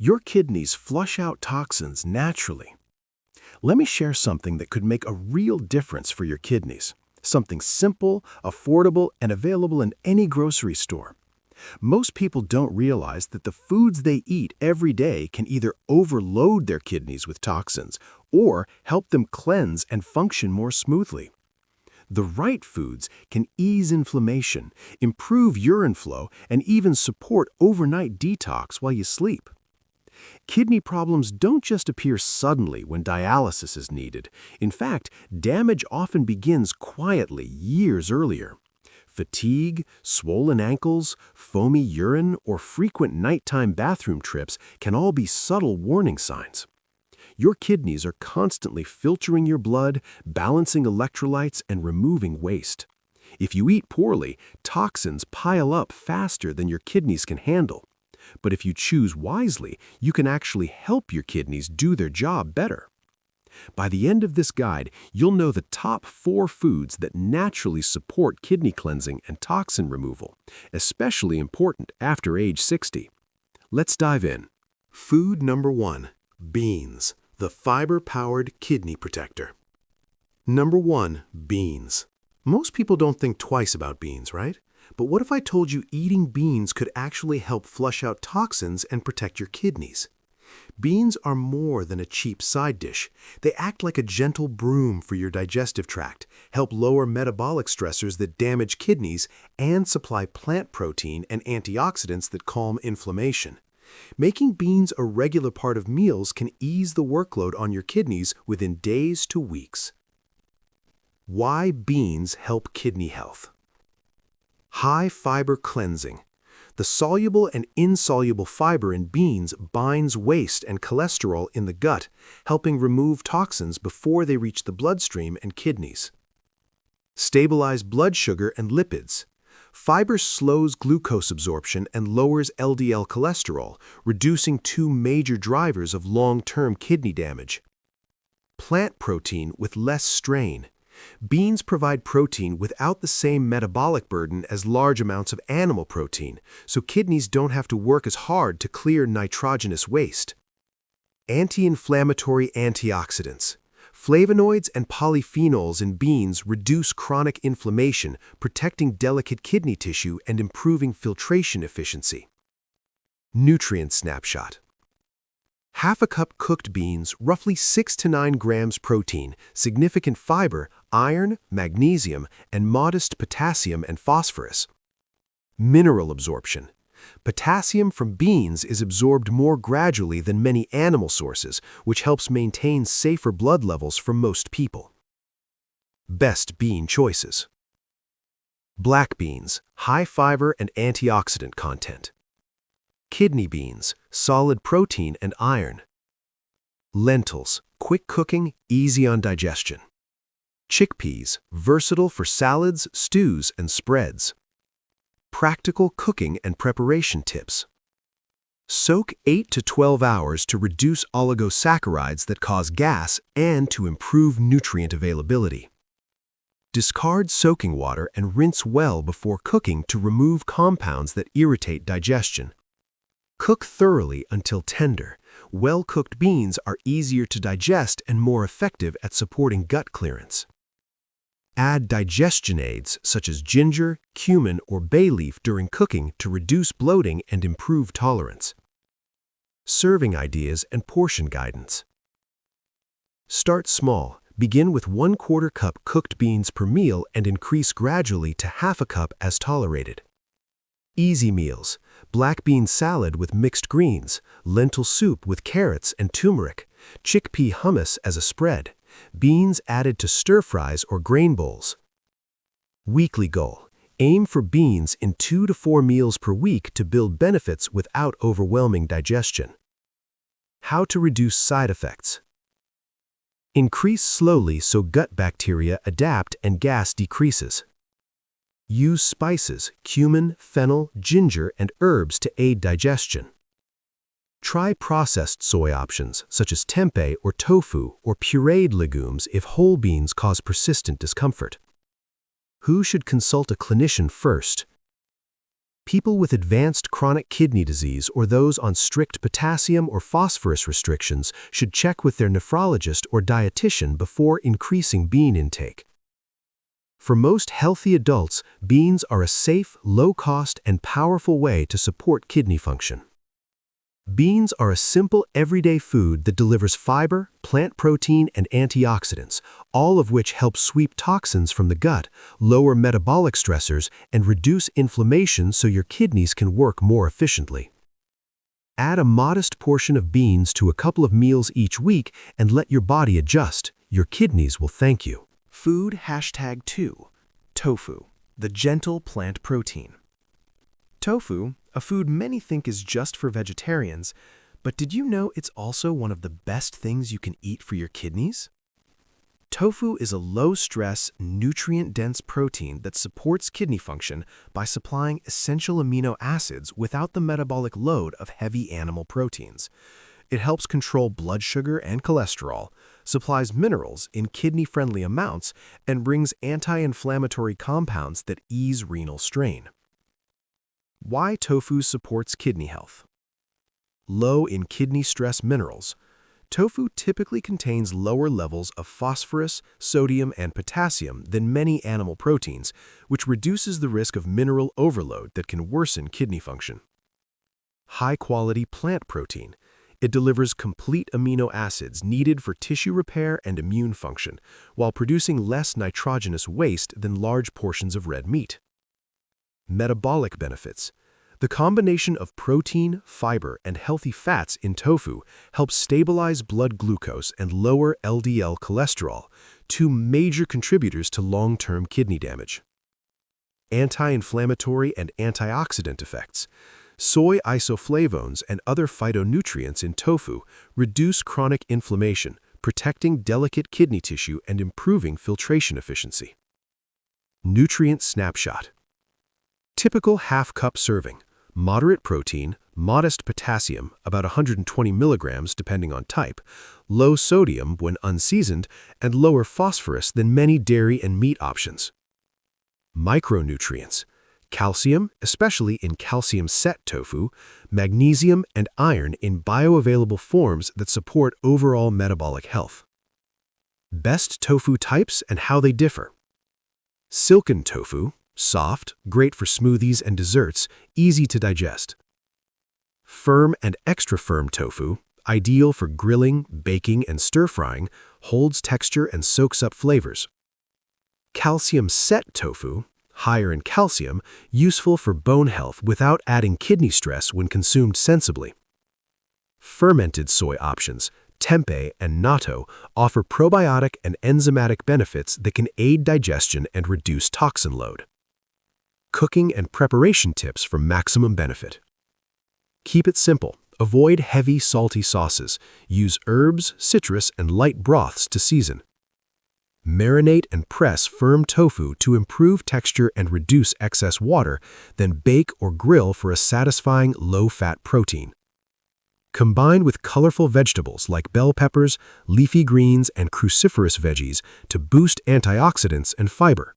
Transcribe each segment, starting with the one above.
Your kidneys flush out toxins naturally. Let me share something that could make a real difference for your kidneys. Something simple, affordable, and available in any grocery store. Most people don't realize that the foods they eat every day can either overload their kidneys with toxins or help them cleanse and function more smoothly. The right foods can ease inflammation, improve urine flow, and even support overnight detox while you sleep. Kidney problems don't just appear suddenly when dialysis is needed. In fact, damage often begins quietly years earlier. Fatigue, swollen ankles, foamy urine, or frequent nighttime bathroom trips can all be subtle warning signs. Your kidneys are constantly filtering your blood, balancing electrolytes, and removing waste. If you eat poorly, toxins pile up faster than your kidneys can handle. But if you choose wisely, you can actually help your kidneys do their job better. By the end of this guide, you'll know the top 4 foods that naturally support kidney cleansing and toxin removal, especially important after age 60. Let's dive in. Food number 1. Beans, the fiber-powered kidney protector. Number 1. Beans. Most people don't think twice about beans, right? But what if I told you eating beans could actually help flush out toxins and protect your kidneys? Beans are more than a cheap side dish. They act like a gentle broom for your digestive tract, help lower metabolic stressors that damage kidneys, and supply plant protein and antioxidants that calm inflammation. Making beans a regular part of meals can ease the workload on your kidneys within days to weeks. Why beans help kidney health? High fiber cleansing. The soluble and insoluble fiber in beans binds waste and cholesterol in the gut, helping remove toxins before they reach the bloodstream and kidneys. Stabilize blood sugar and lipids. Fiber slows glucose absorption and lowers LDL cholesterol, reducing 2 major drivers of long-term kidney damage. Plant protein with less strain. Beans provide protein without the same metabolic burden as large amounts of animal protein, so kidneys don't have to work as hard to clear nitrogenous waste. Anti-inflammatory antioxidants. Flavonoids and polyphenols in beans reduce chronic inflammation, protecting delicate kidney tissue and improving filtration efficiency. Nutrient snapshot. Half a cup cooked beans, roughly 6 to 9 grams protein, significant fiber, iron, magnesium, and modest potassium and phosphorus. Mineral absorption. Potassium from beans is absorbed more gradually than many animal sources, which helps maintain safer blood levels for most people. Best bean choices. Black beans, high fiber and antioxidant content. Kidney beans, solid protein and iron. Lentils, quick cooking, easy on digestion. Chickpeas, versatile for salads, stews, and spreads. Practical cooking and preparation tips. Soak 8 to 12 hours to reduce oligosaccharides that cause gas and to improve nutrient availability. Discard soaking water and rinse well before cooking to remove compounds that irritate digestion. Cook thoroughly until tender. Well-cooked beans are easier to digest and more effective at supporting gut clearance. Add digestion aids such as ginger, cumin, or bay leaf during cooking to reduce bloating and improve tolerance. Serving ideas and portion guidance. Start small. Begin with 1/4 cup cooked beans per meal and increase gradually to half a cup as tolerated. Easy meals. Black bean salad with mixed greens, lentil soup with carrots and turmeric, chickpea hummus as a spread, beans added to stir-fries or grain bowls. Weekly goal. Aim for beans in 2 to 4 meals per week to build benefits without overwhelming digestion. How to reduce side effects. Increase slowly so gut bacteria adapt and gas decreases. Use spices, cumin, fennel, ginger, and herbs to aid digestion. Try processed soy options such as tempeh or tofu or pureed legumes if whole beans cause persistent discomfort. Who should consult a clinician first? People with advanced chronic kidney disease or those on strict potassium or phosphorus restrictions should check with their nephrologist or dietitian before increasing bean intake. For most healthy adults, beans are a safe, low-cost, and powerful way to support kidney function. Beans are a simple, everyday food that delivers fiber, plant protein, and antioxidants, all of which help sweep toxins from the gut, lower metabolic stressors, and reduce inflammation so your kidneys can work more efficiently. Add a modest portion of beans to a couple of meals each week and let your body adjust. Your kidneys will thank you. Food #2. Tofu, the gentle plant protein. Tofu, a food many think is just for vegetarians, but did you know it's also one of the best things you can eat for your kidneys? Tofu is a low-stress, nutrient-dense protein that supports kidney function by supplying essential amino acids without the metabolic load of heavy animal proteins. It helps control blood sugar and cholesterol, supplies minerals in kidney-friendly amounts, and brings anti-inflammatory compounds that ease renal strain. Why tofu supports kidney health. Low in kidney stress minerals, tofu typically contains lower levels of phosphorus, sodium, and potassium than many animal proteins, which reduces the risk of mineral overload that can worsen kidney function. High-quality plant protein. It delivers complete amino acids needed for tissue repair and immune function, while producing less nitrogenous waste than large portions of red meat. Metabolic benefits. The combination of protein, fiber, and healthy fats in tofu helps stabilize blood glucose and lower LDL cholesterol, two major contributors to long-term kidney damage. Anti-inflammatory and antioxidant effects. Soy isoflavones and other phytonutrients in tofu reduce chronic inflammation, protecting delicate kidney tissue and improving filtration efficiency. Nutrient snapshot. Typical half-cup serving. Moderate protein, modest potassium, about 120 milligrams depending on type, low sodium when unseasoned, and lower phosphorus than many dairy and meat options. Micronutrients. Calcium, especially in calcium-set tofu, magnesium, and iron in bioavailable forms that support overall metabolic health. Best tofu types and how they differ. Silken tofu. Soft, great for smoothies and desserts, easy to digest. Firm and extra firm tofu, ideal for grilling, baking, and stir-frying, holds texture and soaks up flavors. Calcium-set tofu, higher in calcium, useful for bone health without adding kidney stress when consumed sensibly. Fermented soy options, tempeh and natto, offer probiotic and enzymatic benefits that can aid digestion and reduce toxin load. Cooking and preparation tips for maximum benefit. Keep it simple. Avoid heavy, salty sauces. Use herbs, citrus, and light broths to season. Marinate and press firm tofu to improve texture and reduce excess water, then bake or grill for a satisfying low-fat protein. Combine with colorful vegetables like bell peppers, leafy greens, and cruciferous veggies to boost antioxidants and fiber.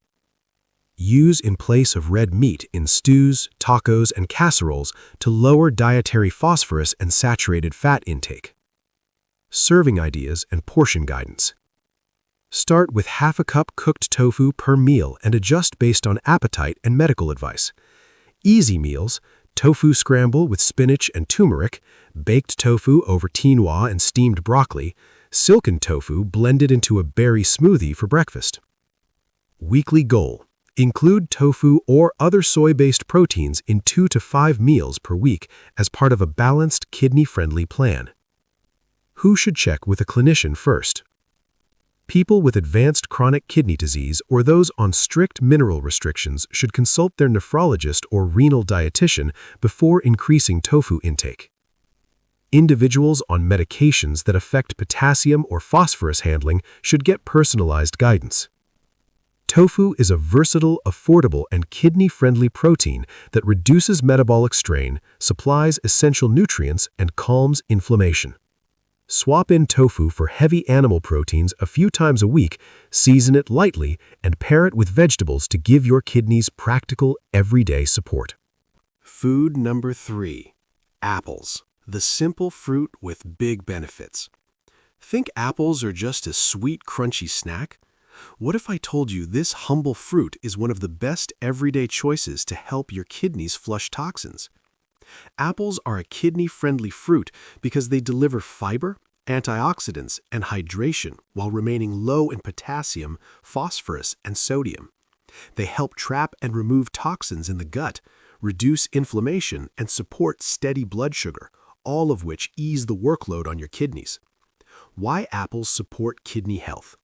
Use in place of red meat in stews, tacos, and casseroles to lower dietary phosphorus and saturated fat intake. Serving ideas and portion guidance. Start with half a cup cooked tofu per meal and adjust based on appetite and medical advice. Easy meals: tofu scramble with spinach and turmeric, baked tofu over quinoa and steamed broccoli, silken tofu blended into a berry smoothie for breakfast. Weekly goal: include tofu or other soy-based proteins in 2 to 5 meals per week as part of a balanced, kidney-friendly plan. Who should check with a clinician first? People with advanced chronic kidney disease or those on strict mineral restrictions should consult their nephrologist or renal dietitian before increasing tofu intake. Individuals on medications that affect potassium or phosphorus handling should get personalized guidance. Tofu is a versatile, affordable, and kidney-friendly protein that reduces metabolic strain, supplies essential nutrients, and calms inflammation. Swap in tofu for heavy animal proteins a few times a week, season it lightly, and pair it with vegetables to give your kidneys practical, everyday support. Food number 3. Apples, the simple fruit with big benefits. Think apples are just a sweet, crunchy snack? What if I told you this humble fruit is one of the best everyday choices to help your kidneys flush toxins? Apples are a kidney-friendly fruit because they deliver fiber, antioxidants, and hydration while remaining low in potassium, phosphorus, and sodium. They help trap and remove toxins in the gut, reduce inflammation, and support steady blood sugar, all of which ease the workload on your kidneys. Why apples support kidney health?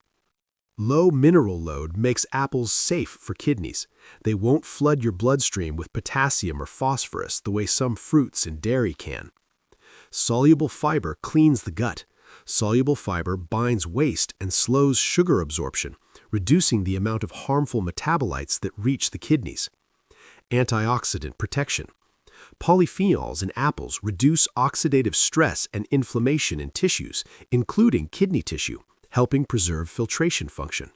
Low mineral load makes apples safe for kidneys. They won't flood your bloodstream with potassium or phosphorus the way some fruits and dairy can. Soluble fiber cleans the gut. Soluble fiber binds waste and slows sugar absorption, reducing the amount of harmful metabolites that reach the kidneys. Antioxidant protection. Polyphenols in apples reduce oxidative stress and inflammation in tissues, including kidney tissue, helping preserve filtration function.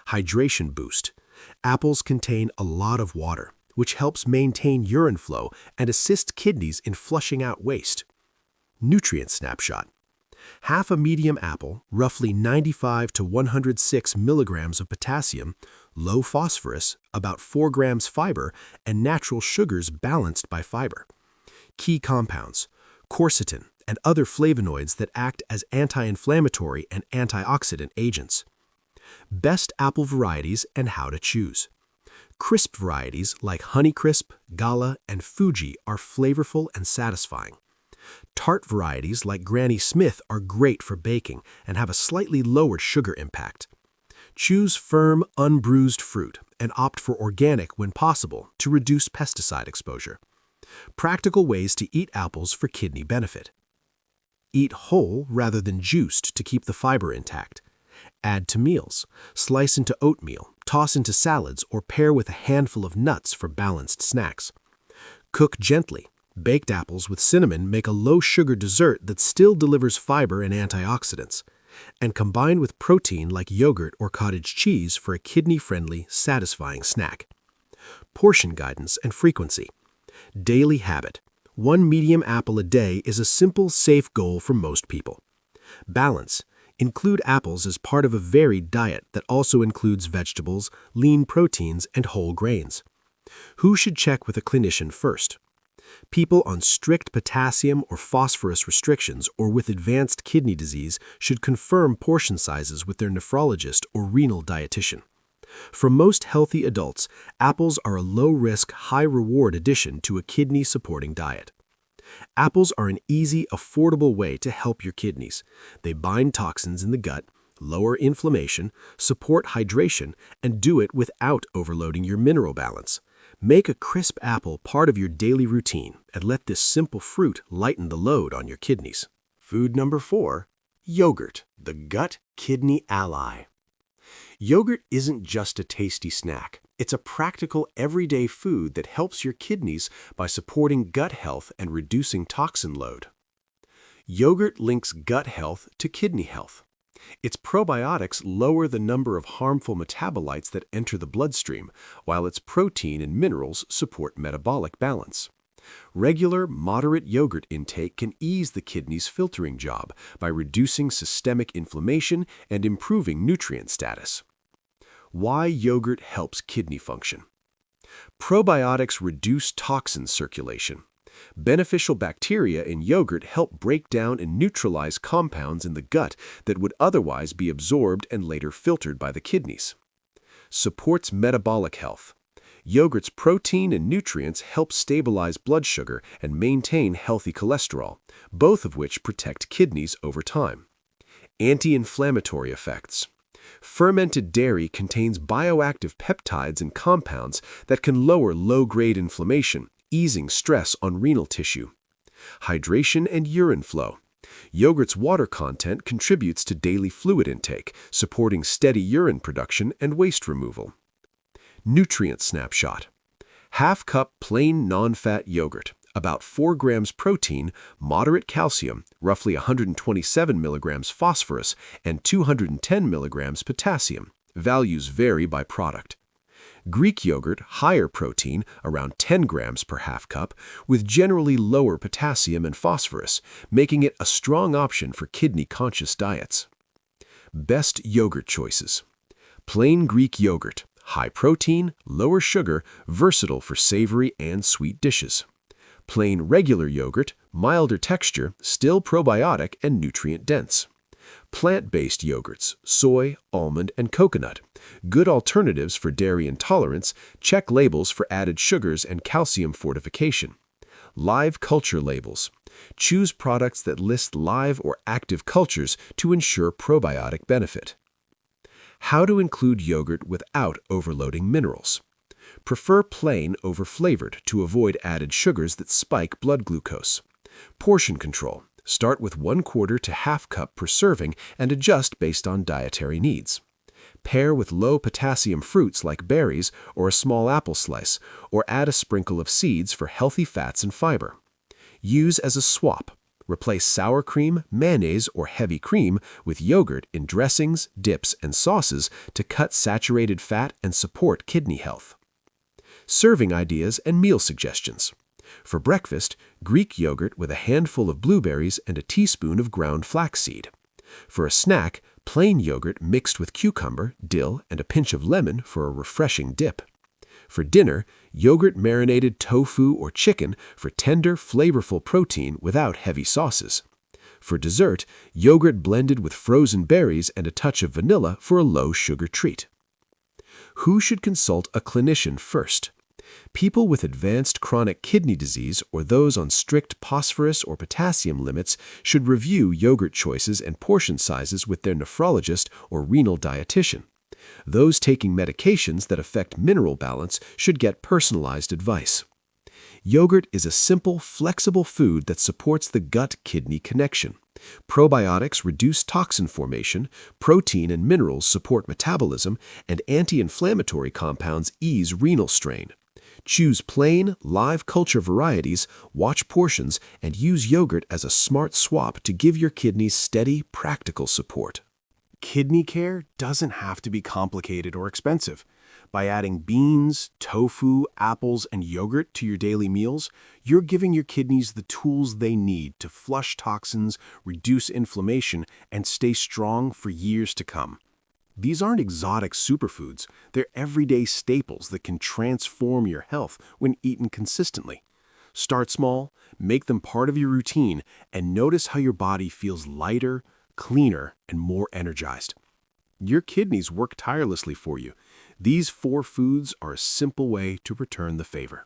Hydration boost. Apples contain a lot of water, which helps maintain urine flow and assist kidneys in flushing out waste. Nutrient snapshot. Half a medium apple, roughly 95 to 106 milligrams of potassium, low phosphorus, about 4 grams fiber, and natural sugars balanced by fiber. Key compounds: quercetin and other flavonoids that act as anti-inflammatory and antioxidant agents. Best apple varieties and how to choose. Crisp varieties like Honeycrisp, Gala, and Fuji are flavorful and satisfying. Tart varieties like Granny Smith are great for baking and have a slightly lower sugar impact. Choose firm, unbruised fruit and opt for organic when possible to reduce pesticide exposure. Practical ways to eat apples for kidney benefit. Eat whole rather than juiced to keep the fiber intact. Add to meals. Slice into oatmeal, toss into salads, or pair with a handful of nuts for balanced snacks. Cook gently. Baked apples with cinnamon make a low-sugar dessert that still delivers fiber and antioxidants. And combine with protein like yogurt or cottage cheese for a kidney-friendly, satisfying snack. Portion guidance and frequency. Daily habit. 1 medium apple a day is a simple, safe goal for most people. Balance. Include apples as part of a varied diet that also includes vegetables, lean proteins, and whole grains. Who should check with a clinician first? People on strict potassium or phosphorus restrictions or with advanced kidney disease should confirm portion sizes with their nephrologist or renal dietitian. For most healthy adults, apples are a low-risk, high-reward addition to a kidney-supporting diet. Apples are an easy, affordable way to help your kidneys. They bind toxins in the gut, lower inflammation, support hydration, and do it without overloading your mineral balance. Make a crisp apple part of your daily routine and let this simple fruit lighten the load on your kidneys. Food number 4. Yogurt, the gut-kidney ally. Yogurt isn't just a tasty snack. It's a practical, everyday food that helps your kidneys by supporting gut health and reducing toxin load. Yogurt links gut health to kidney health. Its probiotics lower the number of harmful metabolites that enter the bloodstream, while its protein and minerals support metabolic balance. Regular, moderate yogurt intake can ease the kidney's filtering job by reducing systemic inflammation and improving nutrient status. Why yogurt helps kidney function. Probiotics reduce toxin circulation. Beneficial bacteria in yogurt help break down and neutralize compounds in the gut that would otherwise be absorbed and later filtered by the kidneys. Supports metabolic health. Yogurt's protein and nutrients help stabilize blood sugar and maintain healthy cholesterol, both of which protect kidneys over time. Anti-inflammatory effects. Fermented dairy contains bioactive peptides and compounds that can lower low-grade inflammation, easing stress on renal tissue. Hydration and urine flow. Yogurt's water content contributes to daily fluid intake, supporting steady urine production and waste removal. Nutrient snapshot. Half cup plain non-fat yogurt, about 4 grams protein, moderate calcium, roughly 127 milligrams phosphorus, and 210 milligrams potassium. Values vary by product. Greek yogurt, higher protein, around 10 grams per half cup, with generally lower potassium and phosphorus, making it a strong option for kidney-conscious diets. Best yogurt choices. Plain Greek yogurt, high protein, lower sugar, versatile for savory and sweet dishes. Plain regular yogurt, milder texture, still probiotic and nutrient-dense. Plant-based yogurts, soy, almond, and coconut. Good alternatives for dairy intolerance. Check labels for added sugars and calcium fortification. Live culture labels. Choose products that list live or active cultures to ensure probiotic benefit. How to include yogurt without overloading minerals. Prefer plain over flavored to avoid added sugars that spike blood glucose. Portion control. Start with 1/4 to half cup per serving and adjust based on dietary needs. Pair with low potassium fruits like berries or a small apple slice, or add a sprinkle of seeds for healthy fats and fiber. Use as a swap. Replace sour cream, mayonnaise, or heavy cream with yogurt in dressings, dips, and sauces to cut saturated fat and support kidney health. Serving ideas and meal suggestions. For breakfast, Greek yogurt with a handful of blueberries and a teaspoon of ground flaxseed. For a snack, plain yogurt mixed with cucumber, dill, and a pinch of lemon for a refreshing dip. For dinner, yogurt marinated tofu or chicken for tender, flavorful protein without heavy sauces. For dessert, yogurt blended with frozen berries and a touch of vanilla for a low-sugar treat. Who should consult a clinician first? People with advanced chronic kidney disease or those on strict phosphorus or potassium limits should review yogurt choices and portion sizes with their nephrologist or renal dietitian. Those taking medications that affect mineral balance should get personalized advice. Yogurt is a simple, flexible food that supports the gut-kidney connection. Probiotics reduce toxin formation, protein and minerals support metabolism, and anti-inflammatory compounds ease renal strain. Choose plain, live culture varieties, watch portions, and use yogurt as a smart swap to give your kidneys steady, practical support. Kidney care doesn't have to be complicated or expensive. By adding beans, tofu, apples, and yogurt to your daily meals, you're giving your kidneys the tools they need to flush toxins, reduce inflammation, and stay strong for years to come. These aren't exotic superfoods. They're everyday staples that can transform your health when eaten consistently. Start small, make them part of your routine, and notice how your body feels lighter, cleaner, and more energized. Your kidneys work tirelessly for you. These 4 foods are a simple way to return the favor.